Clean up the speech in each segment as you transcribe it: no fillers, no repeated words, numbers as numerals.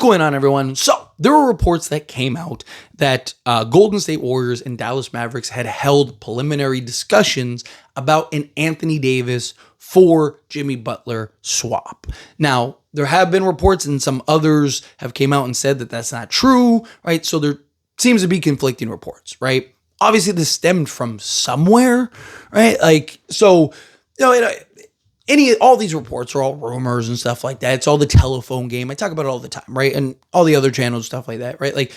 going on, everyone? So there were reports that came out that Golden State Warriors and Dallas Mavericks had held preliminary discussions about an Anthony Davis for Jimmy Butler swap. Now, there have been reports and some others have came out and said that that's not true, right? So there seems to be conflicting reports, right? Obviously, this stemmed from somewhere, right? All these reports are all rumors and stuff like that. It's all the telephone game. I talk about it all the time, right? And all the other channels, stuff like that, right?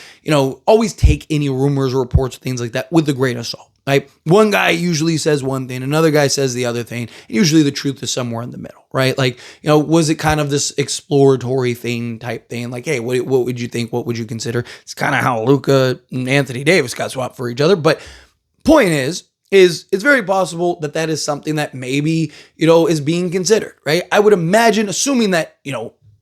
Always take any rumors or reports or things like that with a grain of salt, right? One guy usually says one thing, another guy says the other thing. Usually the truth is somewhere in the middle, right? Was it kind of this exploratory thing type thing? Like, hey, what would you think? What would you consider? It's kind of how Luka and Anthony Davis got swapped for each other. But point is it's very possible that is something that maybe, is being considered, right? I would imagine, assuming that,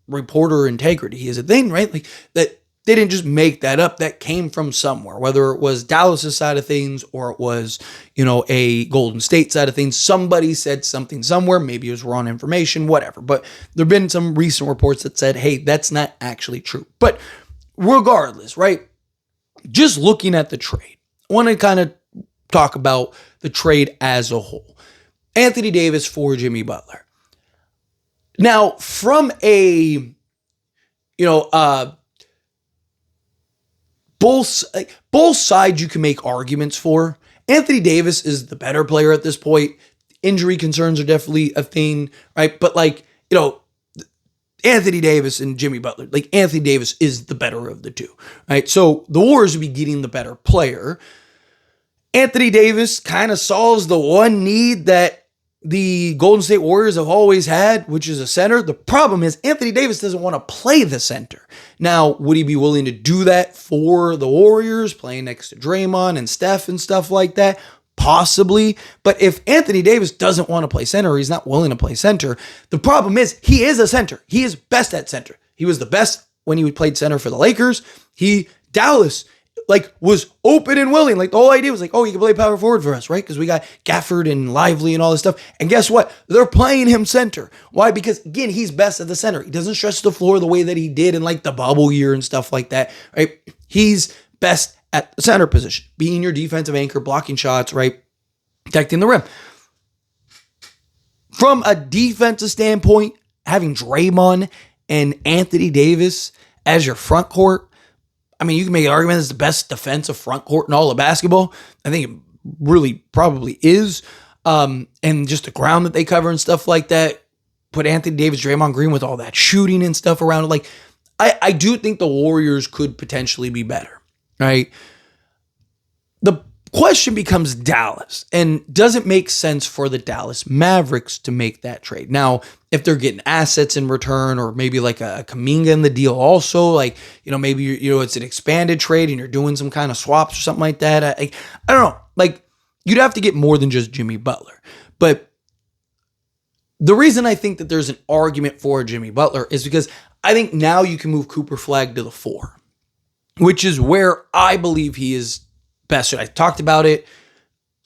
reporter integrity is a thing, right? Like that they didn't just make that up. That came from somewhere, whether it was Dallas's side of things or it was, a Golden State side of things. Somebody said something somewhere. Maybe it was wrong information, whatever. But there've been some recent reports that said, hey, that's not actually true. But regardless, right? Just looking at the trade, I want to kind of talk about the trade as a whole. Anthony Davis for Jimmy Butler. Now, from both sides you can make arguments for. Anthony Davis is the better player at this point. Injury concerns are definitely a thing, right? But Anthony Davis and Jimmy Butler, Anthony Davis is the better of the two, right? So the Warriors would be getting the better player. Anthony Davis kind of solves the one need that the Golden State Warriors have always had, which is a center. The problem is Anthony Davis doesn't want to play the center. Now, would he be willing to do that for the Warriors, playing next to Draymond and Steph and stuff like that? Possibly. But if Anthony Davis doesn't want to play center, or he's not willing to play center, the problem is he is a center. He is best at center. He was the best when he played center for the Lakers. Dallas was open and willing. The whole idea was you can play power forward for us, right? Because we got Gafford and Lively and all this stuff. And guess what? They're playing him center. Why? Because again, he's best at the center. He doesn't stretch the floor the way that he did in the bubble year and stuff like that, right? He's best at the center position, being your defensive anchor, blocking shots, right? Protecting the rim. From a defensive standpoint, having Draymond and Anthony Davis as your front court, you can make an argument it's the best defensive front court in all of basketball. I think it really probably is. And just the ground that they cover and stuff like that. Put Anthony Davis, Draymond Green with all that shooting and stuff around it. I do think the Warriors could potentially be better, right? The question becomes Dallas. And does it make sense for the Dallas Mavericks to make that trade? Now, if they're getting assets in return, or maybe a Kuminga in the deal also, maybe it's an expanded trade and you're doing some kind of swaps or something like that. I don't know. You'd have to get more than just Jimmy Butler. But the reason I think that there's an argument for Jimmy Butler is because I think now you can move Cooper Flagg to the 4, which is where I believe he is best. I talked about it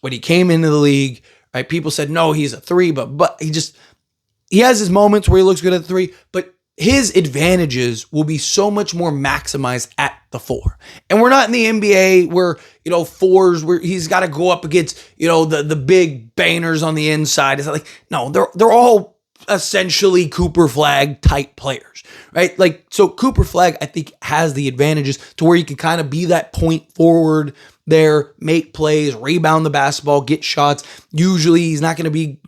when he came into the league, right? People said, no, he's a 3, but he has his moments where he looks good at the 3, but his advantages will be so much more maximized at the 4. And we're not in the NBA where, 4s where he's got to go up against, the big banners on the inside. It's no, they're all essentially Cooper Flagg type players, right? So Cooper Flagg, I think, has the advantages to where you can kind of be that point forward there, make plays, rebound the basketball, get shots. Usually he's not going to be,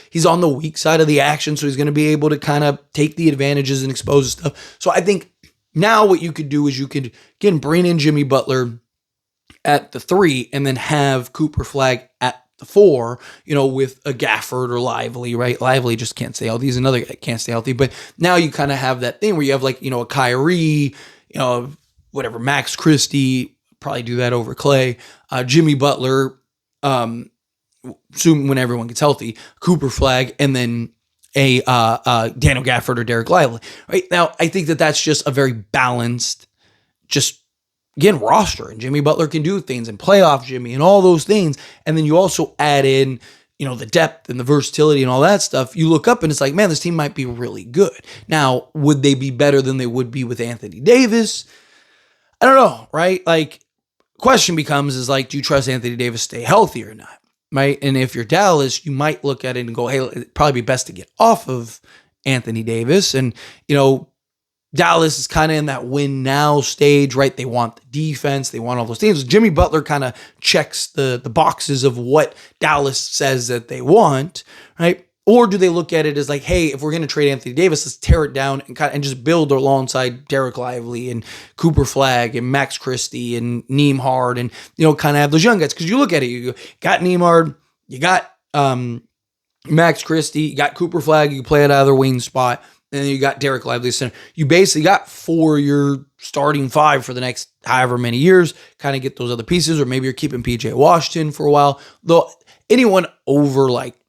he's on the weak side of the action, so he's going to be able to kind of take the advantages and expose stuff. So I think now what you could do is you could, again, bring in Jimmy Butler at the 3 and then have Cooper Flagg at the 4, with a Gafford or Lively, right? Lively just can't stay healthy. He's another guy that can't stay healthy. But now you kind of have that thing where you have a Kyrie, whatever, Max Christie, probably do that over Clay, Jimmy Butler, soon when everyone gets healthy, Cooper Flagg, and then a Daniel Gafford or Derek Lively, right? Now, I think that that's just a very balanced, again, roster, and Jimmy Butler can do things and playoff Jimmy and all those things. And then you also add in the depth and the versatility and all that stuff, you look up and it's like, man, this team might be really good. Now, would they be better than they would be with Anthony Davis? I don't know, right? Like, question becomes is like, do you trust Anthony Davis to stay healthy or not, right? And if you're Dallas, you might look at it and go, hey, it'd probably be best to get off of Anthony Davis. And, Dallas is kind of in that win now stage, right? They want the defense. They want all those things. Jimmy Butler kind of checks the boxes of what Dallas says that they want, right? Or do they look at it as like, hey, if we're going to trade Anthony Davis, let's tear it down and just build alongside Derek Lively and Cooper Flagg and Max Christie and Nembhard and, kind of have those young guys. Because you look at it, you got Nembhard, you got Max Christie, you got Cooper Flagg, you can play at either wing spot. And then you got Derek Lively center. You basically got 4 your starting 5 for the next however many years. Kind of get those other pieces, or maybe you're keeping PJ Washington for a while. Though anyone over like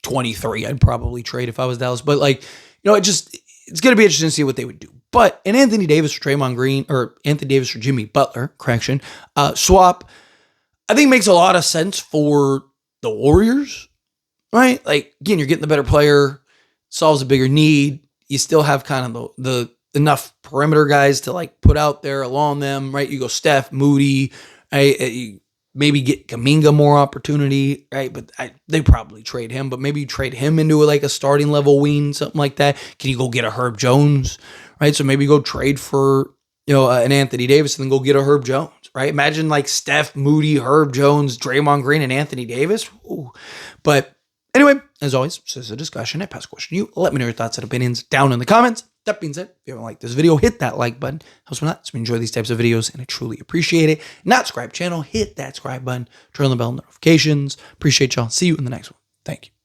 23, I'd probably trade if I was Dallas. But it's going to be interesting to see what they would do. But an Anthony Davis for Draymond Green, or Anthony Davis for Jimmy Butler, swap, I think makes a lot of sense for the Warriors, right? Like, again, you're getting the better player, solves a bigger need. You still have kind of the enough perimeter guys to like put out there along them, right? You go Steph, Moody, right? You maybe get Kuminga more opportunity, right? But they probably trade him, but maybe you trade him into like a starting level wing, something like that. Can you go get a Herb Jones, right? So maybe go trade for, an Anthony Davis and then go get a Herb Jones, right? Imagine like Steph, Moody, Herb Jones, Draymond Green, and Anthony Davis. Ooh. But anyway, as always, this is a discussion. I pass a question to you. Let me know your thoughts and opinions down in the comments. That being said, if you haven't liked this video, hit that like button. Helps me a lot. So we enjoy these types of videos, and I truly appreciate it. Not subscribe channel, hit that subscribe button. Turn on the bell notifications. Appreciate y'all. See you in the next one. Thank you.